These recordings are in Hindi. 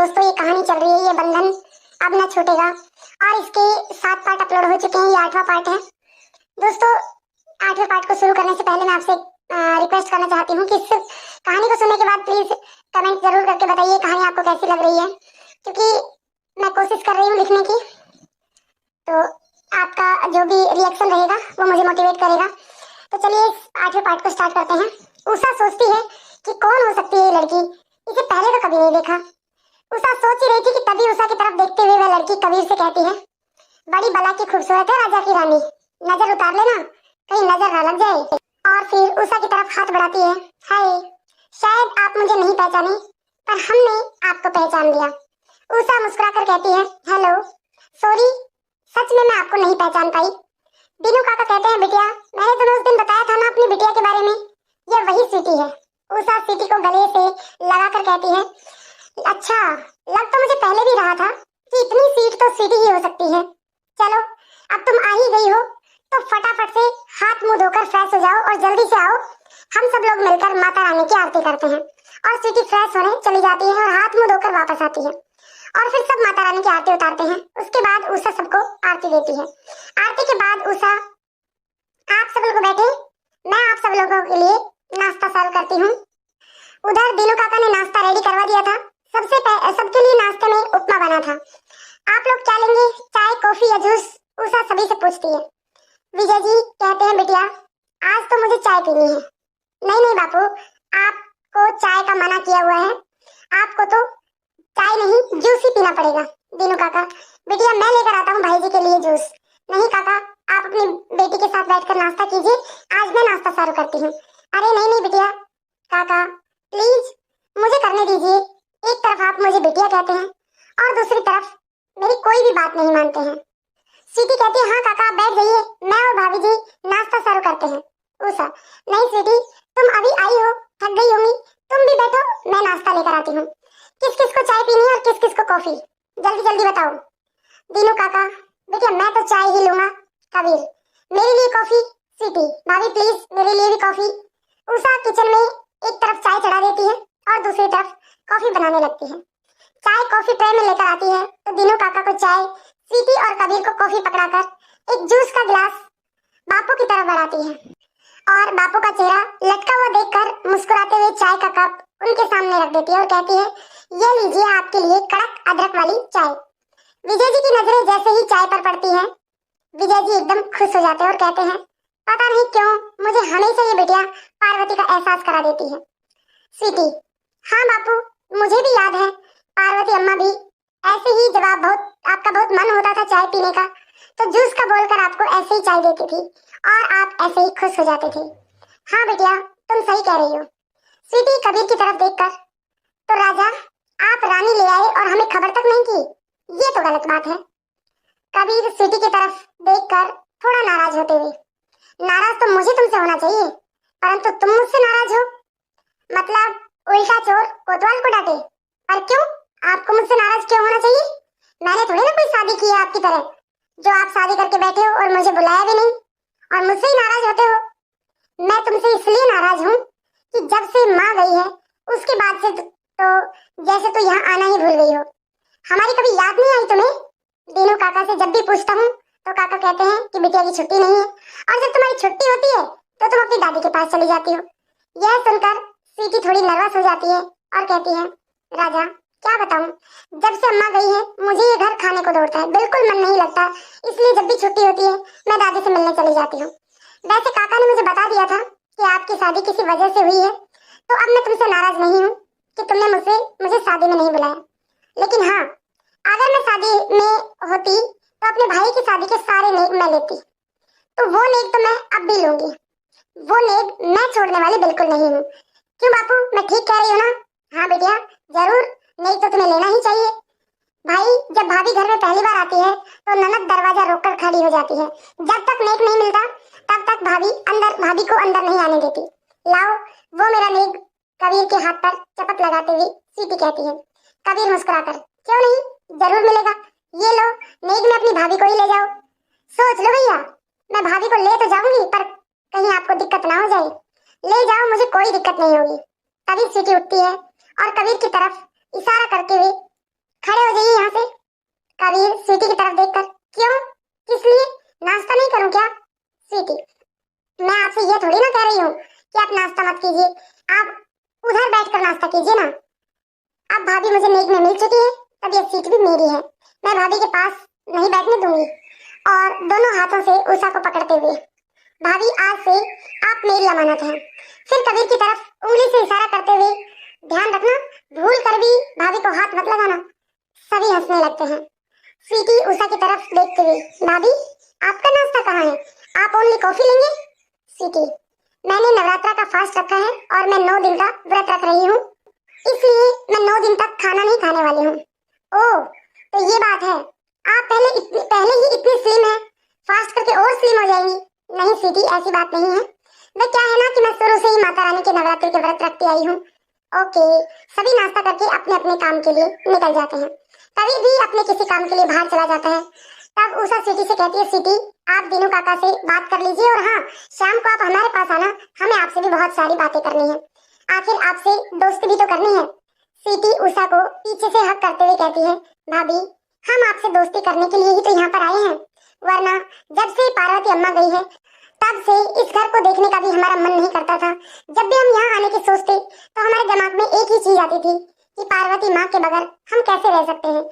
दोस्तों ये कहानी चल रही है, ये बंधन अब न छूटेगा और इसके 7 पार्ट अपलोड हो चुके हैं। ये 8वां पार्ट है। दोस्तों 8वें पार्ट को शुरू करने से पहले मैं आपसे रिक्वेस्ट करना चाहती हूँ कि इस कहानी को सुनने के बाद प्लीज कमेंट जरूर करके बताइए कहानी आपको कैसी लग रही है, क्योंकि मैं कोशिश कर रही हूँ लिखने की। तो आपका जो भी रिएक्शन रहेगा वो मुझे मोटिवेट करेगा। तो चलिए इस 8वें पार्ट को स्टार्ट करते हैं। उषा सोचती है कि कौन हो सकती है ये लड़की, इसे पहले तो कभी नहीं देखा। उषा सोच ही रही थी कि तभी उषा की तरफ देखते हुए वह लड़की कबीर से कहती है, बड़ी बला की खूबसूरत है राजा की रानी, नजर उतार लेना कहीं नजर ना लग जाए। और फिर उषा की तरफ हाथ बढ़ाती है, हाय शायद आप मुझे नहीं पहचाने पर हमने आपको पहचान लिया। उषा मुस्कुराकर कहती है, हेलो सॉरी, सच में मैं आपको नहीं पहचान पाई। दीनू काका कहते हैं, बिटिया मैंने तुम्हें उस दिन बताया था ना अपनी बिटिया के बारे में, ये वही स्वीटी है। उषा स्वीटी को गले से लगाकर कहती है, अच्छा लग तो मुझे पहले भी रहा था कि इतनी सीट तो स्वीटी ही हो सकती है। चलो अब तुम आ ही गई हो तो फटाफट से हाथ मुंह धोकर फ्रेश हो जाओ और जल्दी से आओ, हम सब लोग मिलकर माता रानी की आरती करते हैं। और स्वीटी फ्रेश होने चली जाती है और हाथ मुंह धोकर वापस आती है और फिर सब माता रानी की आरती उतारते हैं। उसके बाद उषा सबको आरती देती है। आरती के बाद उषा, आप सब लोग बैठे, मैं आप सब लोगों के लिए नाश्ता सर्व करती हूँ। उधर दीनू काका ने नाश्ता रेडी करवा दिया था। सबके लिए नाश्ते में उपमा बना था। आप लोग क्या लेंगे, चाय कॉफी या जूस? उषा सभी से पूछती है। विजय जी कहते हैं, बिटिया आज तो मुझे चाय पीनी है। नहीं नहीं बापू, आपको चाय का मना किया हुआ है, आपको तो चाय नहीं जूस ही पीना पड़ेगा। दीनू काका, बिटिया मैं लेकर आता हूँ भाई जी के लिए जूस। नहीं काका, आप अपनी बेटी के साथ बैठकर नाश्ता कीजिए, आज मैं नाश्ता सर्व करती हूँ। अरे नहीं नहीं बिटिया, काका प्लीज मुझे करने दीजिए। एक तरफ आप मुझे बिटिया कहते हैं और दूसरी तरफ मेरी कोई भी बात नहीं मानते हैं। स्वीटी कहती है, हाँ काका आप बैठ जाइए, मैं और भाभी जी नाश्ता सर्व करते हैं। उषा, नहीं स्वीटी तुम अभी आई हो, थक गई होंगी, तुम भी बैठो, मैं नाश्ता लेकर आती हूँ। किस किस को चाय पीनी है और किस किस को कॉफी, जल्दी जल्दी बताओ। दीनू काका, बेटिया मैं तो चाय ही लूंगा। कबीर, मेरे लिए कॉफी। स्वीटी, भाभी प्लीज मेरे लिए भी कॉफी। उषा किचन में एक तरफ चाय चढ़ा देती है और दूसरी तरफ कॉफी बनाने लगती है। चाय कॉफी ट्रे में लेकर आती है तो दीनू काका को चाय, स्वीटी और कबीर को कॉफी पकड़ाकर एक जूस का गिलास बापू की तरफ बढ़ाती है और बापू का चेहरा लटका हुआ देखकर मुस्कुराते हुए चाय का कप उनके सामने रख देती है और कहती है, ये लीजिए आपके लिए कड़क अदरक वाली चाय। विजय जी की नजरें जैसे ही चाय पर पड़ती हैं, विजय जी एकदम खुश हो जाते हैं और कहते हैं, पता नहीं क्यों मुझे हमेशा ये बिटिया पार्वती का एहसास करा देती है। स्वीटी, हाँ बापू मुझे भी याद है, पार्वती अम्मा भी ऐसे ही जब आपका बहुत मन होता था चाय पीने का तो जूस का बोलकर आपको ऐसे ही चाय देती थी और आप ऐसे ही खुश हो जाते थे। हाँ बेटिया तुम सही कह रही हो। स्वीटी कबीर की तरफ देखकर, तो राजा आप रानी ले आए और हमें खबर तक नहीं की, ये तो गलत बात है। कबीर स्वीटी की तरफ देखकर थोड़ा नाराज होते हुए, नाराज तो मुझे तुमसे होना चाहिए परंतु तुम मुझसे नाराज हो, मतलब उल्टा चोर कोतवाल को डांटे। पर क्यों, आपको मुझसे नाराज क्यों होना चाहिए? मैंने थोड़ी ना कोई शादी की है आपकी तरह, जो आप शादी करके बैठे हो और मुझे बुलाया भी नहीं और मुझसे ही नाराज होते हो। मैं तुमसे इसलिए नाराज हूँ कि जब से माँ गई है उसके बाद से तो जैसे तो यहाँ आना ही भूल गई हो। हमारी कभी याद नहीं आई तुम्हें? दीनू काका से जब भी पूछता हूँ तो काका कहते हैं कि बिटिया की छुट्टी नहीं है और जब तुम्हारी छुट्टी होती है तो तुम अपनी दादी के पास चली जाती हो। यह सुनकर स्वीटी थोड़ी नर्वस हो जाती है और कहती है, राजा क्या बताऊं, जब से अम्मा गई है मुझे ये घर खाने को दौड़ता है, बिल्कुल मन नहीं लगता, इसलिए जब भी छुट्टी होती है मैं दादी से मिलने चली जाती हूँ। वैसे काका ने मुझे बता दिया था कि आपकी शादी किसी वजह से हुई है, तो अब मैं तुमसे नाराज नहीं हूँ कि तुमने मुझे शादी में नहीं बुलाया। लेकिन हाँ, अगर मैं शादी में होती तो अपने भाई की शादी के सारे नेक मैं लेती, तो वो नेक तो मैं अब भी लूंगी, वो नेक मैं छोड़ने वाली बिल्कुल नहीं हूँ। क्यों बापू, मैं ठीक कह रही हूँ ना? हाँ बेटिया जरूर, नेक तो तुम्हें लेना ही चाहिए। भाई जब भाभी घर में पहली बार आती है तो ननद दरवाजा रोककर खड़ी हो जाती है, जब तक नेक नहीं मिलता तब तक भाभी को अंदर नहीं आने देती। लाओ वो मेरा नेक। कबीर के हाथ पर चपत लगाते हुए स्वीटी कहती है। कबीर मुस्कुराकर, क्यों नहीं, जरूर मिलेगा, ये लो नेक में अपनी भाभी को ही ले जाओ। सोच लो भैया, मैं भाभी को ले तो जाऊंगी पर कहीं आपको दिक्कत ना हो जाए। ले जाओ, मुझे कोई दिक्कत नहीं होगी। तभी स्वीटी उठती है और कबीर की तरफ इशारा करते हुए मुझे नेक में मिल चुकी है, तब ये सीट भी मेरी है। मैं भाभी के पास नहीं बैठने दूंगी। और दोनों हाथों से उषा को पकड़ते हुए, भाभी आज से आप मेरी अमानत हैं। फिर कबीर की तरफ उंगली से इशारा करते हुए, ध्यान रखना भूल कर भी भाभी को हाथ मत लगाना। सभी हंसने लगते हैं। स्वीटी उषा की तरफ देखते हुए, भाभी आपका नाश्ता कहाँ है? आप ओनली कॉफी लेंगे? स्वीटी, मैंने नवरात्रा का फास्ट रखा है और मैं 9 दिन का व्रत रख रही हूँ, इसलिए मैं 9 दिन तक खाना नहीं खाने वाली हूँ। ओह, तो ये बात है। आप पहले ही इतनी स्लिम है, फास्ट करके और स्लिम हो जाएंगी। नहीं स्वीटी, ऐसी बात नहीं है। मैं क्या है ना कि मैं शुरू से ही माता रानी के नवरात्रि के व्रत रखती आई हूँ। ओके, सभी नाश्ता करके अपने अपने काम के लिए निकल जाते हैं। कभी भी अपने किसी काम के लिए बाहर चला जाता है। तब उषा स्वीटी से कहती है, स्वीटी आप दीनू काका से बात कर लीजिए और हाँ, शाम को आप हमारे पास आना, हमें आपसे भी बहुत सारी बातें करनी है। आखिर आपसे दोस्ती भी तो करनी है। स्वीटी उषा को पीछे से हक करते हुए कहती है, भाभी हम आपसे दोस्ती करने के लिए ही तो यहाँ पर आए हैं, वरना जब से पार्वती अम्मा गई है तब से इस घर को देखने का भी हमारा मन नहीं करता था। जब भी हम यहाँ आने की सोचते तो हमारे दिमाग में एक ही चीज आती थी कि पार्वती माँ के बगैर हम कैसे रह सकते हैं।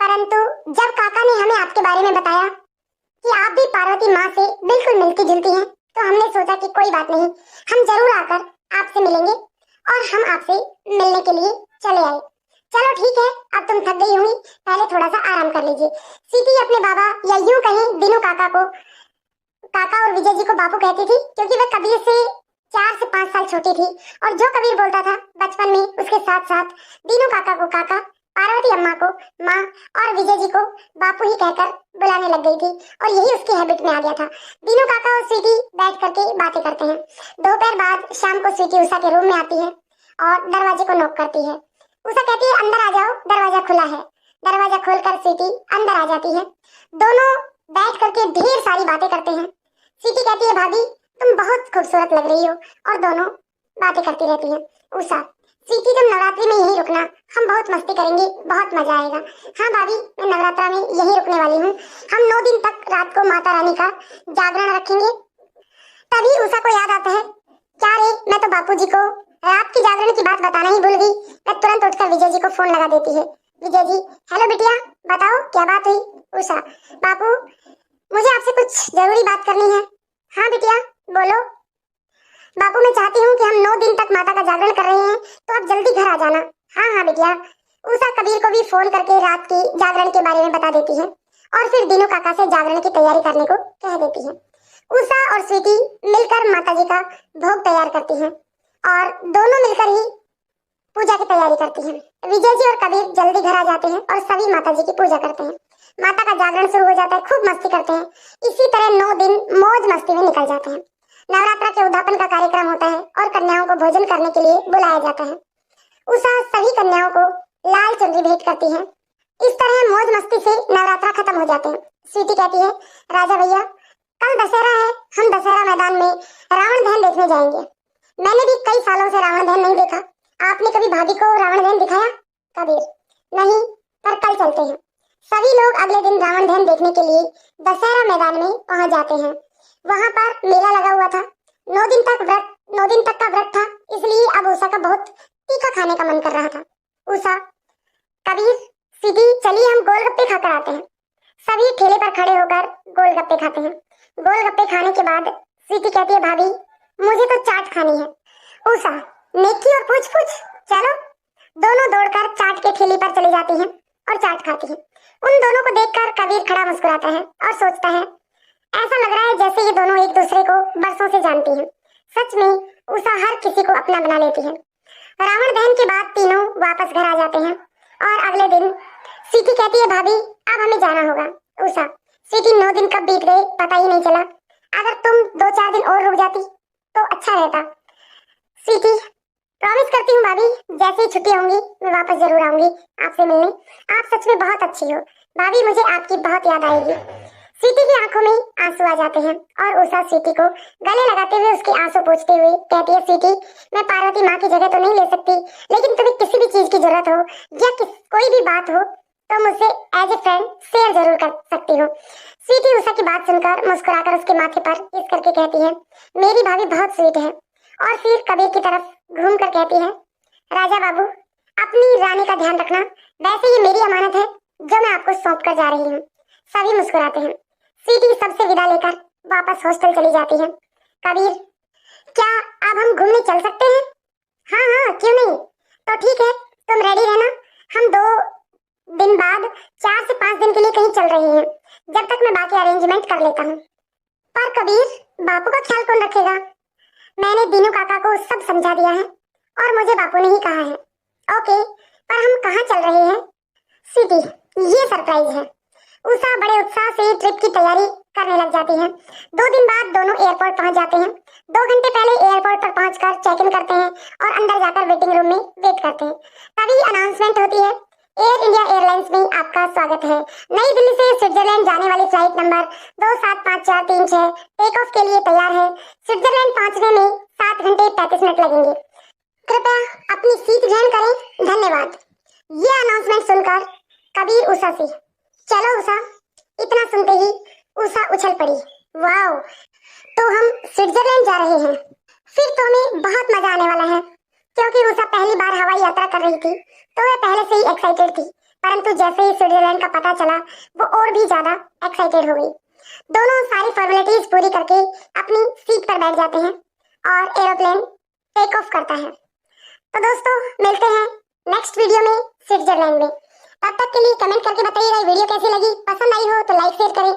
परंतु जब काका ने हमें आपके बारे में बताया कि आप भी पार्वती माँ से बिल्कुल मिलती जुलती हैं, तो हमने सोचा कि कोई बात नहीं, हम जरूर आकर आपसे मिलेंगे और हम आपसे मिलने के लिए चले आए। चलो ठीक है, अब तुम थक गई होंगी, पहले थोड़ा सा आराम कर लीजिए। सीधी अपने बाबा या यूं कहें दीनू काका को, काका और विजय जी को बापू कहती थी, क्योंकि वह कबीर से 4 से 5 साल छोटी थी और जो कबीर बोलता था बचपन में उसके साथ साथ दीनू काका को काका, पार्वती अम्मा को माँ और विजय जी को बापू ही कहकर बुलाने लग गई थी और यही उसकी हैबिट में आ गया था। दीनू काका और स्वीटी बैठ करके बातें करते हैं। दोपहर बाद शाम को स्वीटी उषा के रूम में आती है और दरवाजे को नॉक करती है। उषा कहती है, अंदर आ जाओ, दरवाजा खुला है। दरवाजा खोलकर स्वीटी अंदर आ जाती है। दोनों बैठ करके ढेर सारी बातें करते हैं। स्वीटी कहती है, भाभी तुम बहुत खूबसूरत लग रही हो, और दोनों बातें करती रहती हैं। उषा, स्वीटी तुम नवरात्रि में यहीं रुकना, हम बहुत मस्ती करेंगे, बहुत मजा आएगा। हाँ भाभी, मैं नवरात्रा में यहीं रुकने वाली हूँ। हम 9 दिन तक रात को माता रानी का जागरण रखेंगे। तभी उषा को याद आता है, क्या रे, मैं तो बापूजी को रात की जागरण की बात बताना ही भूल गई। मैं तुरंत उठकर विजय जी को फोन लगा देती है। विजय जी, हेलो बिटिया, बताओ क्या बात हुई? उषा, बापू मुझे आपसे कुछ जरूरी बात करनी है। हाँ बिटिया बोलो। बापू मैं चाहती हूँ कि हम 9 दिन तक माता का जागरण कर रहे हैं, तो आप जल्दी घर आ जाना। हाँ हाँ बिटिया। उषा कबीर को भी फोन करके रात की जागरण के बारे में बता देती है और फिर दीनू काका से जागरण की तैयारी करने को कह देती है। उषा और स्वीटी मिलकर माता जी का भोग तैयार करती हैं और दोनों मिलकर ही पूजा की तैयारी करती हैं। विजय जी और कबीर जल्दी घर आ जाते हैं और सभी माता जी की पूजा करते हैं। माता का जागरण शुरू हो जाता है, खूब मस्ती करते हैं। इसी तरह 9 दिन मौज मस्ती में निकल जाते हैं। नवरात्रा के उद्यापन का कार्यक्रम होता है और कन्याओं को भोजन करने के लिए बुलाया जाता है। उषा सभी कन्याओं को लाल चुनरी भेंट करती है। इस तरह मौज मस्ती से नवरात्रा खत्म हो जाते हैं। स्वीटी कहती है, राजा भैया कल दशहरा है, हम दशहरा मैदान में रावण दहन देखने जाएंगे। मैंने भी कई सालों से रावण दहन नहीं देखा। आपने कभी भाभी को रावण दहन दिखाया? कबीर, नहीं, पर कल चलते हैं। सभी लोग अगले दिन रावण दहन देखने के लिए दशहरा मैदान में पहुंच जाते हैं। वहां पर मेला लगा हुआ था। 9 दिन तक का व्रत था, इसलिए अब उषा का बहुत तीखा खाने का मन कर रहा था। उषा, कबीर, सीधी चलिए हम गोलगप्पे खाकर आते हैं। सभी ठेले पर खड़े होकर गोलगप्पे खाते हैं। गोलगप्पे खाने के बाद सीधी कहती है, भाभी मुझे तो चाट खानी है। उषा, नेकी और पूछ पूछ, चलो। दोनों दौड़कर चाट के ठेले पर चली जाती हैं और चाट खाती हैं। उन दोनों को देखकर कबीर खड़ा मुस्कुराता है और सोचता है, ऐसा लग रहा है जैसे ये दोनों एक दूसरे को बरसों से जानती हैं। सच में उषा हर किसी को अपना बना लेती है। रावण दहन के बाद तीनों वापस घर आ जाते हैं और अगले दिन सीटी कहती है, भाभी अब हमें जाना होगा। उषा, सीटी 9 दिन कब बीत गए पता ही नहीं चला। अगर तुम 2-4 दिन और रुक जाती तो अच्छा रहता। सीटी, प्रॉमिस करती हूँ भाभी, जैसे ही छुट्टी होंगी मैं वापस जरूर आऊंगी आपसे मिलने। आप सच में बहुत अच्छी हो भाभी, मुझे आपकी बहुत याद आएगी। स्वीटी की आंखों में आंसू आ जाते हैं और उषा स्वीटी को गले लगाते हुए उसके आंसू पोंछते हुए कहती है, स्वीटी मैं पार्वती माँ की जगह तो नहीं ले सकती, लेकिन तुम्हें किसी भी चीज की जरूरत हो या कोई भी बात हो तो मुझसे एज ए फ्रेंड शेयर जरूर कर सकती हो। स्वीटी उषा की बात सुनकर मुस्कुराकर उसके माथे पर किस करके कहती है, मेरी भाभी बहुत स्वीट है। और फिर कबीर की तरफ घूम कर कहती है, राजा बाबू अपनी रानी का ध्यान रखना। वैसे ये मेरी अमानत है जो मैं आपको सौंप कर जा रही हूँ। सभी मुस्कुराते हैं। सीटी सबसे विदा लेकर वापस हॉस्टल चली जाती है। कबीर, क्या अब हम घूमने चल सकते हैं? हाँ हाँ, क्यों नहीं। तो ठीक है, तुम रेडी रहना। हम 2 दिन बाद 4 से 5 दिन के लिए कहीं चल रहे हैं। जब तक मैं बाकी अरेंजमेंट कर लेता हूँ। पर कबीर, बापू का ख्याल कौन रखेगा? मैंने दीनू काका को सब समझा दिया है और मुझे बापू ने ही कहा है। ओके, पर हम कहाँ चल रहे हैं? सिटी, ये सरप्राइज है। उषा बड़े उत्साह से ट्रिप की तैयारी करने लग जाती है। 2 दिन बाद दोनों एयरपोर्ट पहुंच जाते हैं। 2 घंटे पहले एयरपोर्ट पर पहुंचकर चेक इन करते हैं और अंदर जाकर वेटिंग रूम में वेट करते हैं। तभी अनाउंसमेंट होती है, एयर इंडिया एयरलाइंस में आपका स्वागत है। नई दिल्ली से स्विट्जरलैंड जाने वाली फ्लाइट नंबर 275436 टेक ऑफ के लिए तैयार है। स्विट्जरलैंड पहुंचने में 7 घंटे 35 मिनट लगेंगे। कृपया अपनी सीट ग्रहण करें, धन्यवाद। ये अनाउंसमेंट सुनकर कबीर उषा से, चलो उषा। इतना सुनते ही उषा उछल पड़ी। वाओ, तो हम स्विट्जरलैंड जा रहे हैं। फिर तो हमें बहुत मजा आने वाला है। क्योंकि उषा पहली बार हवाई यात्रा कर रही थी तो वह पहले से ही एक्साइटेड थी, परंतु जैसे ही स्विट्जरलैंड का पता चला वो और भी ज्यादा एक्साइटेड हो गई। दोनों सारी फॉर्मेलिटीज पूरी करके अपनी सीट पर बैठ जाते हैं और एरोप्लेन टेक ऑफ करता है। तो दोस्तों, मिलते हैं नेक्स्ट वीडियो में स्विट्जरलैंड में। तब तक के लिए कमेंट करके बताइएगा वीडियो कैसी लगी। पसंद आई हो तो लाइक शेयर करें।